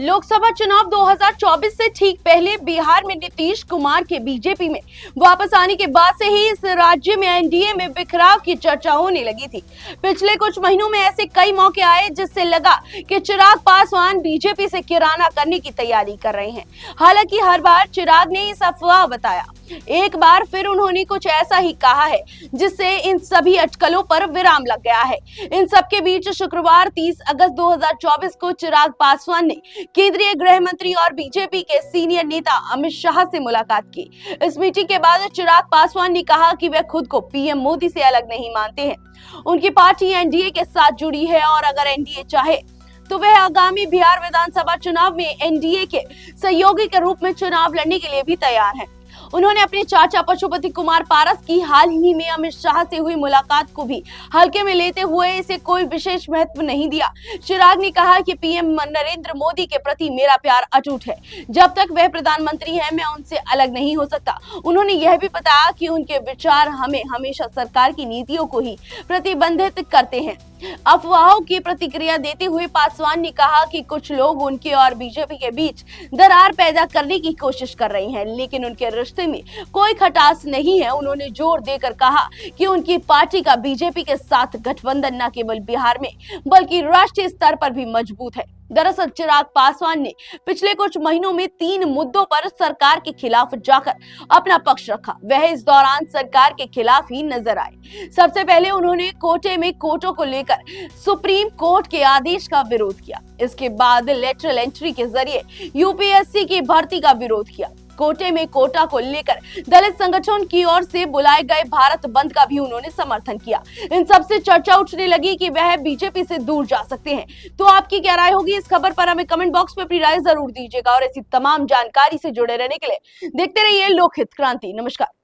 लोकसभा चुनाव 2024 से ठीक पहले बिहार में नीतीश कुमार के बीजेपी में वापस आने के बाद से ही इस राज्य में एनडीए में बिखराव की चर्चा होने लगी थी। पिछले कुछ महीनों में ऐसे कई मौके आए जिससे लगा कि चिराग पासवान बीजेपी से किराना करने की तैयारी कर रहे हैं। हालांकि हर बार चिराग ने इस अफवाह बताया। एक बार फिर उन्होंने कुछ ऐसा ही कहा है जिससे इन सभी अटकलों पर विराम लग गया है। इन सबके बीच शुक्रवार 30 अगस्त 2024 को चिराग पासवान ने केंद्रीय गृह मंत्री और बीजेपी के सीनियर नेता अमित शाह से मुलाकात की। इस मीटिंग के बाद चिराग पासवान ने कहा कि वे खुद को पीएम मोदी से अलग नहीं मानते हैं। उनकी पार्टी एनडीए के साथ जुड़ी है और अगर एनडीए चाहे तो वह आगामी बिहार विधानसभा चुनाव में एनडीए के सहयोगी के रूप में चुनाव लड़ने के लिए भी तैयार है। उन्होंने अपने चाचा पशुपति कुमार पारस की हाल ही में अमित शाह से हुई मुलाकात को भी हल्के में लेते हुए इसे कोई विशेष महत्व नहीं दिया। चिराग ने कहा कि पीएम नरेंद्र मोदी के प्रति मेरा प्यार अटूट है। जब तक वह प्रधानमंत्री हैं, मैं उनसे अलग नहीं हो सकता। उन्होंने यह भी बताया कि उनके विचार हमें हमेशा सरकार की नीतियों को ही प्रतिबंधित करते हैं। अफवाहों की प्रतिक्रिया देते हुए पासवान ने कहा कि कुछ लोग उनके और बीजेपी के बीच दरार पैदा करने की कोशिश कर रहे हैं, लेकिन उनके रिश्ते में कोई खटास नहीं है। उन्होंने जोर देकर कहा कि उनकी पार्टी का बीजेपी के साथ गठबंधन न केवल बिहार में बल्कि राष्ट्रीय स्तर पर भी मजबूत है। दरअसल चिराग पासवान ने पिछले कुछ महीनों में 3 मुद्दों पर सरकार के खिलाफ जाकर अपना पक्ष रखा। वह इस दौरान सरकार के खिलाफ ही नजर आए। सबसे पहले उन्होंने कोटे में कोटों को लेकर सुप्रीम कोर्ट के आदेश का विरोध किया। इसके बाद लेटरल एंट्री के जरिए यूपीएससी की भर्ती का विरोध किया। कोटे में कोटा को लेकर दलित संगठन की ओर से बुलाए गए भारत बंद का भी उन्होंने समर्थन किया। इन सब से चर्चा उठने लगी कि वह बीजेपी से दूर जा सकते हैं। तो आपकी क्या राय होगी इस खबर पर? हमें कमेंट बॉक्स में अपनी राय जरूर दीजिएगा और ऐसी तमाम जानकारी से जुड़े रहने के लिए देखते रहिए लोकहित क्रांति। नमस्कार।